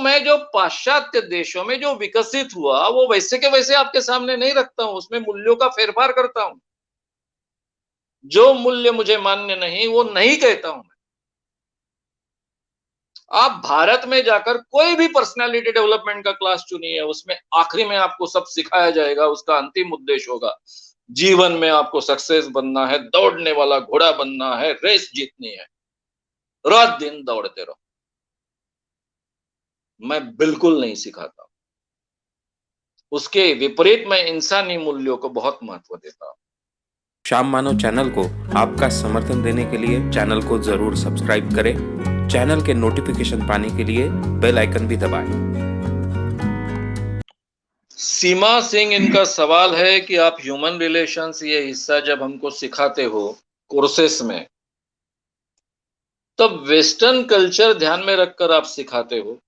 मैं जो पाश्चात्य देशों में जो विकसित हुआ, वो वैसे के वैसे आपके सामने नहीं रखता हूँ, उसमें मूल्यों का फेरफार करता हूँ। जो मूल्य मुझे मान्य नहीं, वो नहीं कहता हूँ मैं। आप भारत में जाकर कोई भी पर्सनैलिटी डेवलपमेंट का क्लास चुनिए, उसमें आखिरी में आपको सब सिखाया जाएगा, उसका अंतिम उद्देश्य होगा, जीवन में आपको सक्सेस बनना है, दौड़ने वाला घोड़ा बनना है, रेस जीतनी है, रात-दिन दौड़ते रहो। मैं बिल्कुल नहीं सिखाता। उसके विपरीत मैं इंसानी मूल्यों को बहुत महत्व देता हूँ। श्याम मानव चैनल को आपका समर्थन देने के लिए चैनल को जरूर सब्सक्राइब करें। चैनल के नोटिफिकेशन पाने के लिए बेल आइकन भी दबाएं। सीमा सिंह, इनका सवाल है कि आप ह्यूमन रिलेशंस ये हिस्सा जब हमको सिखाते हो कोर्सेस में, तब वेस्टर्न कल्चर ध्यान में रखकर आप सिखाते हो।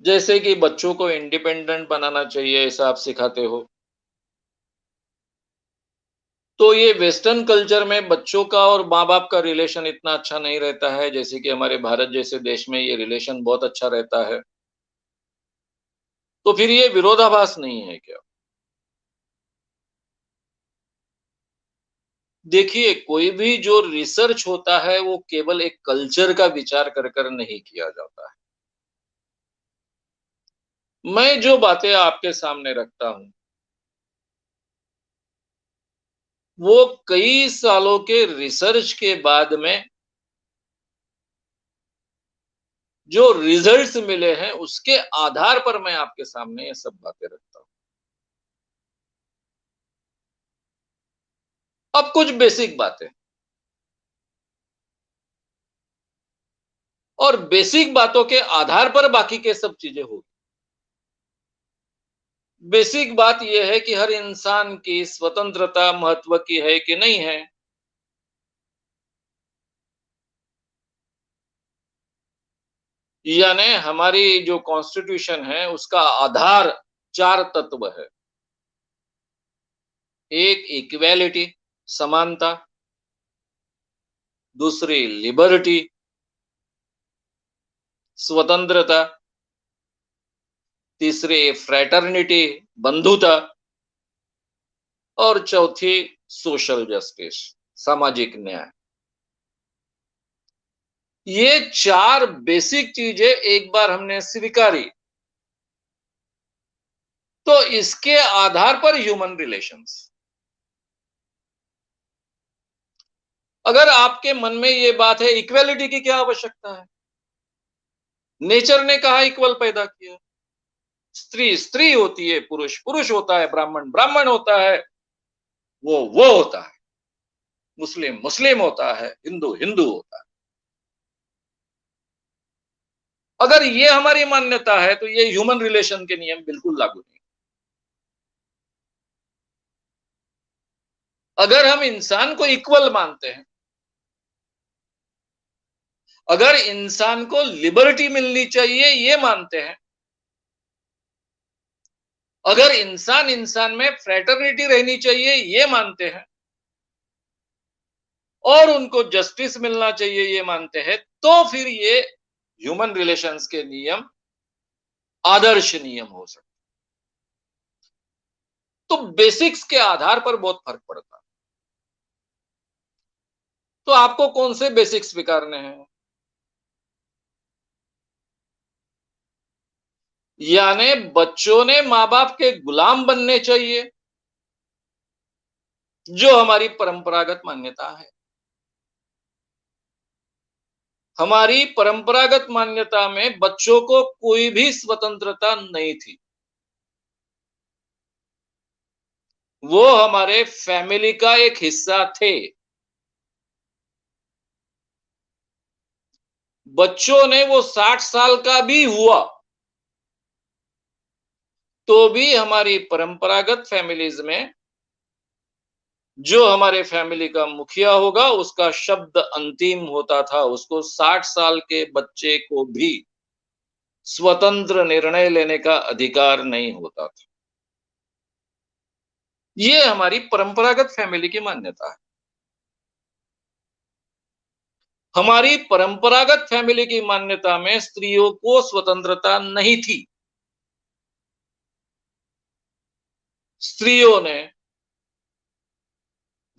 जैसे कि बच्चों को इंडिपेंडेंट बनाना चाहिए, ऐसा आप सिखाते हो। तो ये वेस्टर्न कल्चर में बच्चों का और माँ-बाप का रिलेशन इतना अच्छा नहीं रहता है, जैसे कि हमारे भारत जैसे देश में ये रिलेशन बहुत अच्छा रहता है। तो फिर ये विरोधाभास नहीं है क्या? देखिए, कोई भी जो रिसर्च होता है, वो केवल एक कल्चर का विचार कर नहीं किया जाता है। मैं जो बातें आपके सामने रखता हूँ, वो कई सालों के रिसर्च के बाद में जो रिजल्ट्स मिले हैं, उसके आधार पर मैं आपके सामने ये सब बातें रखता हूँ। अब कुछ बेसिक बातें, और बेसिक बातों के आधार पर बाकी के सब चीजें होगी। बेसिक बात यह है कि हर इंसान की स्वतंत्रता महत्व की है कि नहीं है। यानी हमारी जो कॉन्स्टिट्यूशन है, उसका आधार 4 तत्व है। एक इक्वालिटी, समानता, दूसरी लिबर्टी, स्वतंत्रता, तीसरी फ्रैटर्निटी, बंधुता, और चौथी सोशल जस्टिस, सामाजिक न्याय। ये 4 बेसिक चीजें एक बार हमने स्वीकारी, तो इसके आधार पर ह्यूमन रिलेशंस। अगर आपके मन में ये बात है, इक्वालिटी की क्या आवश्यकता है? नेचर ने कहा इक्वल पैदा किया। स्त्री स्त्री होती है, पुरुष पुरुष होता है, ब्राह्मण ब्राह्मण होता है, वो होता है, मुस्लिम मुस्लिम होता है, हिंदू हिंदू होता है। अगर ये हमारी मान्यता है, तो ये ह्यूमन रिलेशन के नियम बिल्कुल लागू नहीं। अगर हम इंसान को इक्वल मानते हैं, अगर इंसान को लिबर्टी मिलनी चाहिए ये मानते हैं, अगर इंसान इंसान में फ्रेटर्निटी रहनी चाहिए ये मानते हैं, और उनको जस्टिस मिलना चाहिए ये मानते हैं, तो फिर ये ह्यूमन रिलेशंस के नियम आदर्श नियम हो सकते। तो बेसिक्स के आधार पर बहुत फर्क पड़ता है। तो आपको कौन से बेसिक्स स्वीकारने हैं? यानी बच्चों ने माँ बाप के गुलाम बनने चाहिए, जो हमारी परंपरागत मान्यता है। हमारी परंपरागत मान्यता में बच्चों को कोई भी स्वतंत्रता नहीं थी। वो हमारे फैमिली का एक हिस्सा थे। बच्चों ने वो 60 साल का भी हुआ, तो भी हमारी परंपरागत फैमिलीज में जो हमारे फैमिली का मुखिया होगा, उसका शब्द अंतिम होता था। उसको 60 साल के बच्चे को भी स्वतंत्र निर्णय लेने का अधिकार नहीं होता था। ये हमारी परंपरागत फैमिली की मान्यता है। हमारी परंपरागत फैमिली की मान्यता में स्त्रियों को स्वतंत्रता नहीं थी। स्त्रियों ने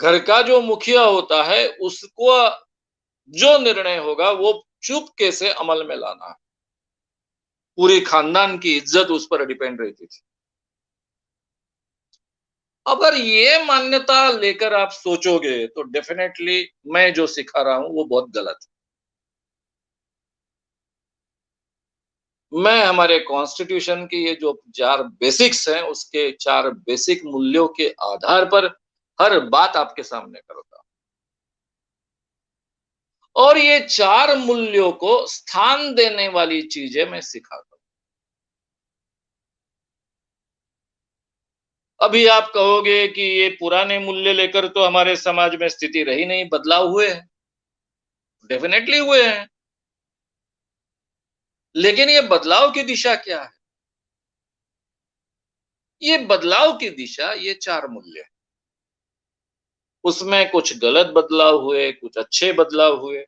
घर का जो मुखिया होता है उसको जो निर्णय होगा वो चुपके से अमल में लाना है। पूरी खानदान की इज्जत उस पर डिपेंड रहती थी। अगर ये मान्यता लेकर आप सोचोगे तो डेफिनेटली मैं जो सिखा रहा हूं वो बहुत गलत है। मैं हमारे कॉन्स्टिट्यूशन की ये जो 4 बेसिक्स हैं उसके 4 बेसिक मूल्यों के आधार पर हर बात आपके सामने करता हूं और ये 4 मूल्यों को स्थान देने वाली चीजें मैं सिखाता हूं। अभी आप कहोगे कि ये पुराने मूल्य लेकर तो हमारे समाज में स्थिति रही नहीं, बदलाव हुए हैं। डेफिनेटली हुए हैं। लेकिन ये बदलाव की दिशा क्या है? ये बदलाव की दिशा ये 4 मूल्य है। उसमें कुछ गलत बदलाव हुए, कुछ अच्छे बदलाव हुए।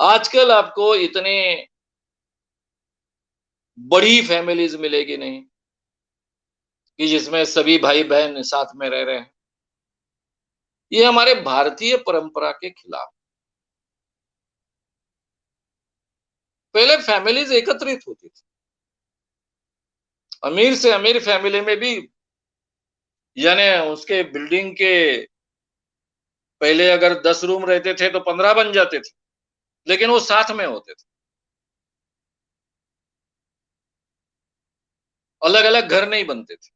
आजकल आपको इतने बड़ी फैमिलीज मिलेगी नहीं कि जिसमें सभी भाई-बहन साथ में रह रहे हैं। ये हमारे भारतीय परंपरा के खिलाफ। पहले फैमिलीज एकत्रित होती थी। अमीर से अमीर फैमिली में भी यानी उसके बिल्डिंग के पहले अगर 10 रूम रहते थे तो 15 बन जाते थे, लेकिन वो साथ में होते थे। अलग-अलग घर नहीं बनते थे।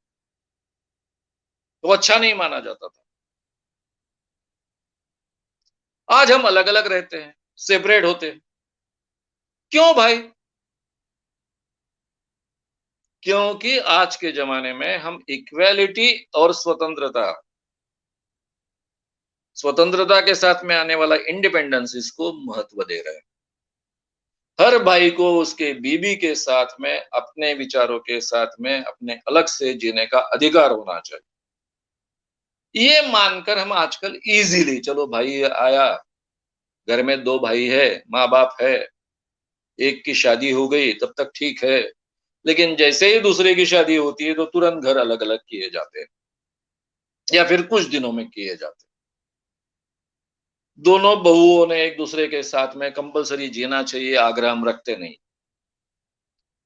तो अच्छा नहीं माना जाता था। आज हम अलग-अलग रहते हैं, सेपरेट होते हैं। क्यों भाई? क्योंकि आज के ज़माने में हम इक्वालिटी और स्वतंत्रता के साथ में आने वाला इंडिपेंडेंस इसको महत्व दे रहे हैं। हर भाई को उसके बीवी के साथ में, अपने विचारों के साथ में, अपने अलग से जीने का अधिकार होना चाहिए। ये मानकर हम आजकल इज़िली चलो भाई आया, घर में 2 भाई है, माँ-बाप है, एक की शादी हो गई तब तक ठीक है। लेकिन जैसे ही दूसरे की शादी होती है तो तुरंत घर अलग-अलग किए जाते हैं या फिर कुछ दिनों में किए जाते हैं। दोनों बहुओं ने एक दूसरे के साथ में कंपल्सरी जीना चाहिए आग्रह हम रखते नहीं।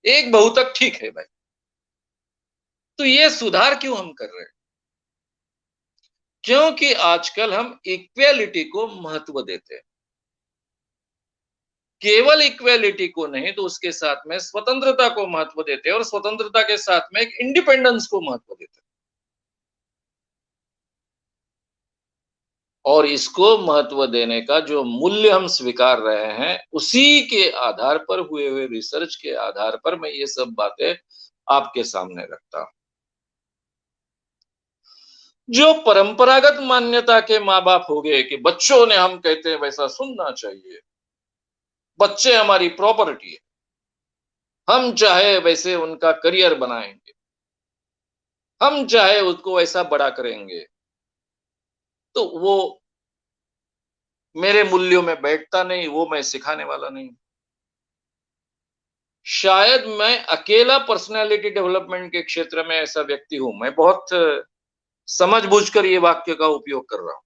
एक बहू तक ठीक है भाई। तो ये सुधार क्यों हम कर रहे हैं? क्योंकि आजकल हम इक्वालिटी को महत्व देते हैं। केवल इक्वालिटी को नहीं तो उसके साथ में स्वतंत्रता को महत्व देते हैं और स्वतंत्रता के साथ में एक इंडिपेंडेंस को महत्व देते हैं। और इसको महत्व देने का जो मूल्य हम स्वीकार रहे हैं, उसी के आधार पर हुए हुए रिसर्च के आधार पर मैं ये सब बातें आपके सामने रखता हूं। जो परंपरागत मान्यता के माँ-बाप हो गए कि बच्चों ने हम कहते हैं वैसा सुनना चाहिए। बच्चे हमारी प्रॉपर्टी है। हम चाहे वैसे उनका करियर बनाएंगे। हम चाहे उसको ऐसा बड़ा करेंगे। तो वो मेरे मूल्यों में बैठता नहीं, वो मैं सिखाने वाला नहीं। शायद मैं अकेला पर्सनैलिटी डेवलपमेंट के क्षेत्र में ऐसा व्यक्ति हूं। मैं बहुत समझ-बूझकर ये वाक्य का उपयोग कर रहा हूं।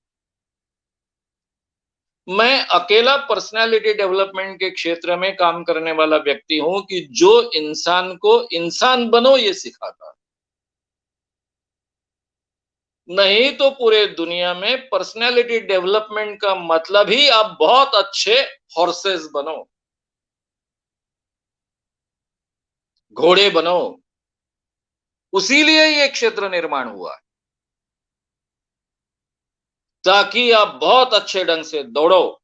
मैं अकेला पर्सनैलिटी डेवलपमेंट के क्षेत्र में काम करने वाला व्यक्ति हूं कि जो इंसान को इंसान बनो ये सिखाता है। नहीं तो पूरे दुनिया में पर्सनैलिटी डेवलपमेंट का मतलब ही आप बहुत अच्छे हॉर्सेस बनो, घोड़े बनो। उसीलिए ये क्षेत्र निर्माण हुआ है ताकि आप बहुत अच्छे ढंग से दौड़ो,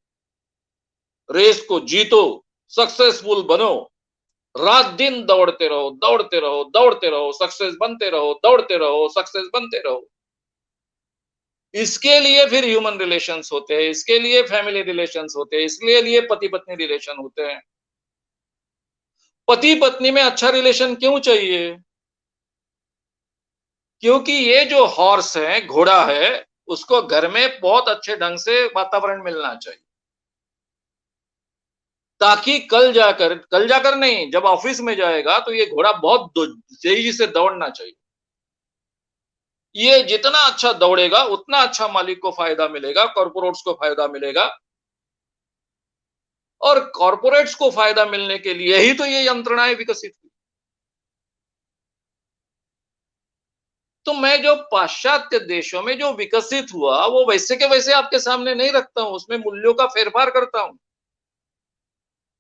रेस को जीतो, सक्सेसफुल बनो, रात दिन दौड़ते रहो, दौड़ते रहो, दौड़ते रहो, सक्सेस बनते रहो, दौड़ते रहो, सक्सेस बनते रहो। इसके लिए फिर ह्यूमन रिलेशंस होते हैं, इसके लिए फैमिली रिलेशंस होते हैं, इसके लिए पति पत्नी रिलेशन होते हैं। पति पत्नी में अच्छा रिलेशन क्यों चाहिए? क्योंकि ये जो हॉर्स है, घोड़ा है, उसको घर में बहुत अच्छे ढंग से वातावरण मिलना चाहिए, ताकि कल जाकर नहीं, जब ऑफिस में जाएगा तो ये घोड़ा बहुत तेजी से दौड़ना चाहिए। ये जितना अच्छा दौड़ेगा उतना अच्छा मालिक को फायदा मिलेगा, कॉर्पोरेट्स को फायदा मिलेगा, और कॉर्पोरेट्स को फायदा मिलने के लिए ही तो ये यंत्रणाएं विकसित हुई। तो मैं जो पाश्चात्य देशों में जो विकसित हुआ वो वैसे के वैसे आपके सामने नहीं रखता हूं, उसमें मूल्यों का फेरफार करता हूं।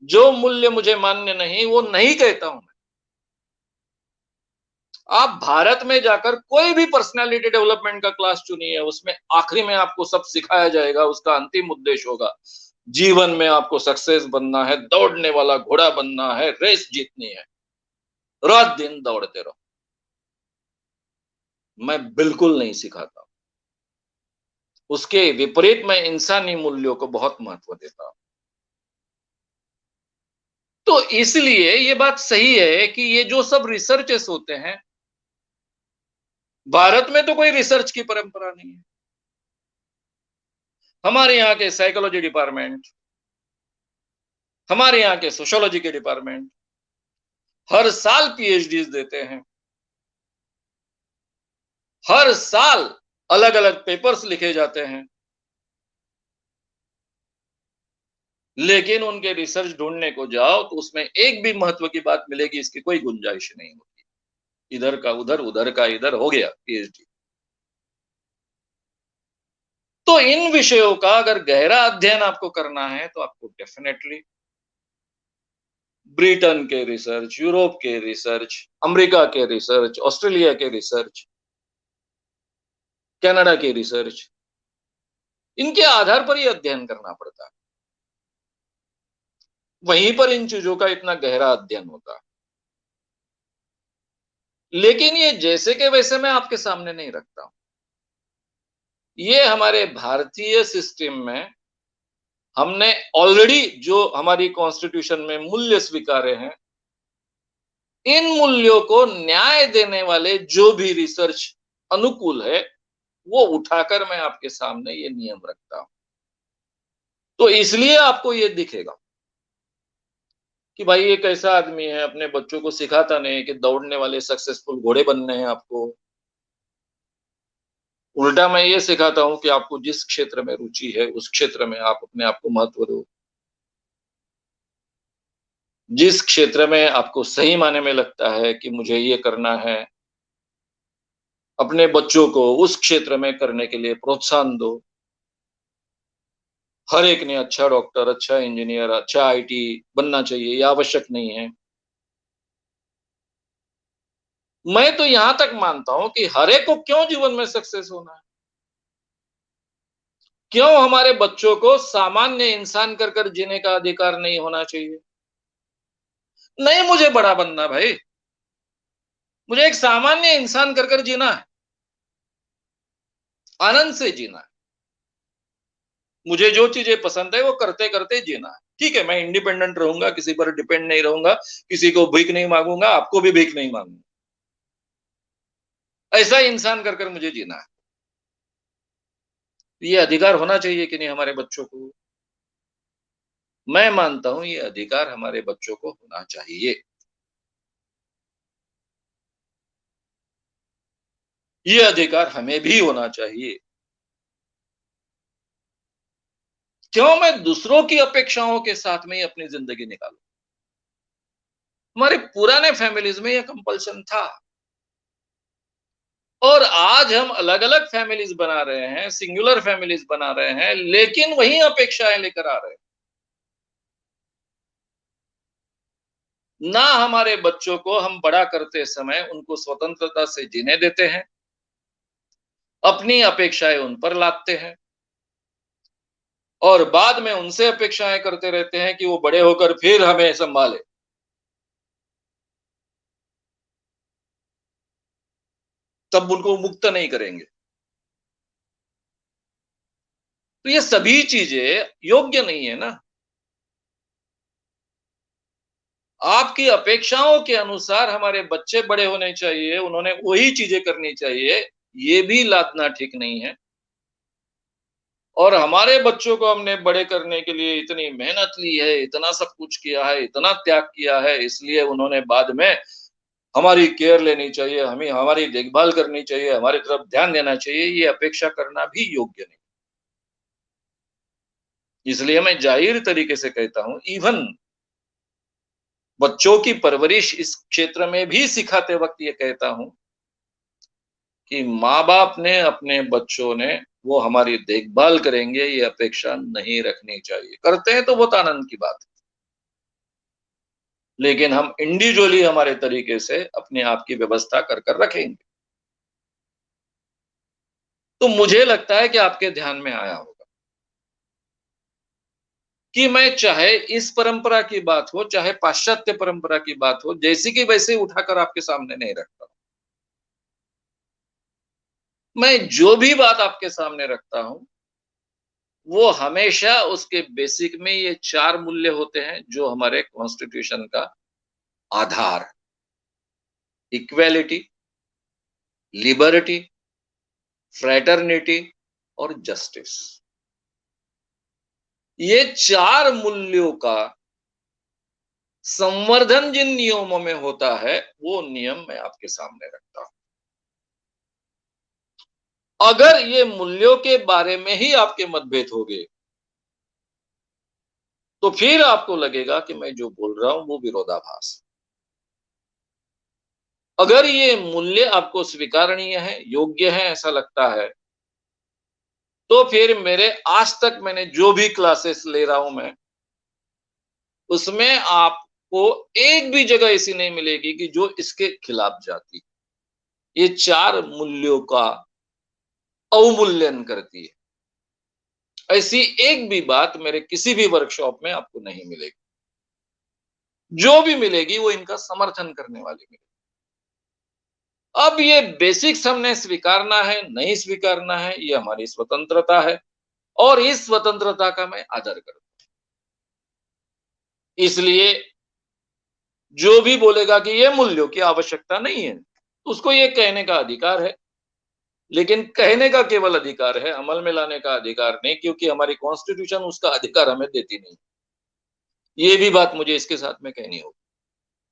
जो मूल्य मुझे मान्य नहीं वो नहीं कहता हूं। आप भारत में जाकर कोई भी पर्सनालिटी डेवलपमेंट का क्लास चुनिए, उसमें आखिरी में आपको सब सिखाया जाएगा, उसका अंतिम उद्देश्य होगा जीवन में आपको सक्सेस बनना है, दौड़ने वाला घोड़ा बनना है, रेस जीतनी है, रात दिन दौड़ते रहो। मैं बिल्कुल नहीं सिखाता। उसके विपरीत मैं इंसानी मूल्यों को बहुत महत्व देता हूं। तो इसलिए ये बात सही है कि ये जो सब रिसर्चेस होते हैं, भारत में तो कोई रिसर्च की परंपरा नहीं है। हमारे यहाँ के साइकोलॉजी डिपार्टमेंट, हमारे यहाँ के सोशियोलॉजी के डिपार्टमेंट हर साल पीएचडी देते हैं, हर साल अलग अलग पेपर्स लिखे जाते हैं, लेकिन उनके रिसर्च ढूंढने को जाओ तो उसमें एक भी महत्व की बात मिलेगी इसकी कोई गुंजाइश नहीं होती। इधर का उधर, उधर का इधर हो गया पीएचडी। तो इन विषयों का अगर गहरा अध्ययन आपको करना है तो आपको डेफिनेटली ब्रिटेन के रिसर्च, यूरोप के रिसर्च, अमेरिका के रिसर्च, ऑस्ट्रेलिया के रिसर्च, कनाडा के रिसर्च, इनके आधार पर ही अध्ययन करना पड़ता है। वहीं पर इन चीजों का इतना गहरा अध्ययन होता है। लेकिन ये जैसे के वैसे मैं आपके सामने नहीं रखता हूं। ये हमारे भारतीय सिस्टम में हमने ऑलरेडी जो हमारी कॉन्स्टिट्यूशन में मूल्य स्वीकारे हैं, इन मूल्यों को न्याय देने वाले जो भी रिसर्च अनुकूल है वो उठाकर मैं आपके सामने ये नियम रखता हूं। तो इसलिए आपको ये दिखेगा कि भाई ये कैसा आदमी है, अपने बच्चों को सिखाता नहीं कि दौड़ने वाले सक्सेसफुल घोड़े बनने हैं आपको। उल्टा मैं ये सिखाता हूं कि आपको जिस क्षेत्र में रुचि है उस क्षेत्र में आप अपने आप को महत्व दो। जिस क्षेत्र में आपको सही माने में लगता है कि मुझे ये करना है, अपने बच्चों को उस क्षेत्र में करने के लिए प्रोत्साहन दो। हर एक ने अच्छा डॉक्टर, अच्छा इंजीनियर, अच्छा आईटी बनना चाहिए, ये आवश्यक नहीं है। मैं तो यहां तक मानता हूं कि हर एक को क्यों जीवन में सक्सेस होना है, क्यों हमारे बच्चों को सामान्य इंसान कर कर जीने का अधिकार नहीं होना चाहिए। नहीं मुझे बड़ा बनना भाई, मुझे एक सामान्य इंसान कर कर जीना है, आनंद से जीना है। मुझे जो चीजें पसंद है वो करते करते जीना है। ठीक है, मैं इंडिपेंडेंट रहूंगा, किसी पर डिपेंड नहीं रहूंगा, किसी को भीख नहीं मांगूंगा, आपको भी भीख नहीं मांगूंगा। ऐसा इंसान कर कर मुझे जीना है। ये अधिकार होना चाहिए कि नहीं हमारे बच्चों को? मैं मानता हूं ये अधिकार हमारे बच्चों को होना चाहिए। ये अधिकार हमें भी होना चाहिए। क्यों मैं दूसरों की अपेक्षाओं के साथ में ही अपनी जिंदगी निकालूं? हमारे पुराने फैमिलीज में यह कंपल्सन था, और आज हम अलग अलग फैमिलीज बना रहे हैं, सिंगुलर फैमिलीज बना रहे हैं, लेकिन वही अपेक्षाएं लेकर आ रहे हैं। ना हमारे बच्चों को हम बड़ा करते समय उनको स्वतंत्रता से जीने देते हैं, अपनी अपेक्षाएं उन पर लादते हैं, और बाद में उनसे अपेक्षाएं करते रहते हैं कि वो बड़े होकर फिर हमें संभाले। तब उनको मुक्त नहीं करेंगे। तो ये सभी चीजें योग्य नहीं है ना। आपकी अपेक्षाओं के अनुसार हमारे बच्चे बड़े होने चाहिए, उन्होंने वही चीजें करनी चाहिए, ये भी लादना ठीक नहीं है। और हमारे बच्चों को हमने बड़े करने के लिए इतनी मेहनत ली है, इतना सब कुछ किया है, इतना त्याग किया है, इसलिए उन्होंने बाद में हमारी केयर लेनी चाहिए, हमें हमारी देखभाल करनी चाहिए, हमारी तरफ ध्यान देना चाहिए, ये अपेक्षा करना भी योग्य नहीं। इसलिए मैं जाहिर तरीके से कहता हूं, इवन बच्चों की परवरिश इस क्षेत्र में भी सिखाते वक्त ये कहता हूं कि माँ-बाप ने अपने बच्चों ने वो हमारी देखभाल करेंगे, ये अपेक्षा नहीं रखनी चाहिए। करते हैं तो बहुत आनंद की बात है। लेकिन हम इंडिविजुअली हमारे तरीके से अपने आप की व्यवस्था कर रखेंगे। तो मुझे लगता है कि आपके ध्यान में आया होगा कि मैं चाहे इस परंपरा की बात हो, चाहे पाश्चात्य परंपरा की बात हो, जैसी की वैसे उठाकर आपके सामने नहीं रखता। मैं जो भी बात आपके सामने रखता हूं, वो हमेशा उसके बेसिक में ये 4 मूल्य होते हैं जो हमारे कॉन्स्टिट्यूशन का आधार है। इक्वालिटी, लिबर्टी, फ्रैटर्निटी और जस्टिस। ये 4 मूल्यों का संवर्धन जिन नियमों में होता है, वो नियम मैं आपके सामने रखता हूं। अगर ये मूल्यों के बारे में ही आपके मतभेद हो गए, तो फिर आपको लगेगा कि मैं जो बोल रहा हूं वो विरोधाभास है। अगर ये मूल्य आपको स्वीकारनीय है, योग्य है, ऐसा लगता है, तो फिर मेरे आज तक मैंने जो भी क्लासेस ले रहा हूं मैं, उसमें आपको एक भी जगह ऐसी नहीं मिलेगी कि जो इसके खिलाफ जाती। ये 4 मूल्यों का अवमूल्यन करती है। ऐसी एक भी बात मेरे किसी भी वर्कशॉप में आपको नहीं मिलेगी। जो भी मिलेगी वो इनका समर्थन करने वाली मिलेगी। अब ये बेसिक्स हमने स्वीकारना है, नहीं स्वीकारना है, ये हमारी स्वतंत्रता है और इस स्वतंत्रता का मैं आदर करता हूं। इसलिए जो भी बोलेगा कि ये मूल्यों की आवश्यकता नहीं है, उसको ये कहने का अधिकार है। लेकिन कहने का केवल अधिकार है, अमल में लाने का अधिकार नहीं, क्योंकि हमारी कॉन्स्टिट्यूशन उसका अधिकार हमें देती नहीं। ये भी बात मुझे इसके साथ में कहनी होगी।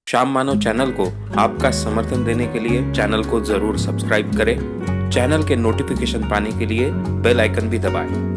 श्याम मानव चैनल को आपका समर्थन देने के लिए चैनल को जरूर सब्सक्राइब करें। चैनल के नोटिफिकेशन पाने के लिए बेल आइकन भी दबाएं।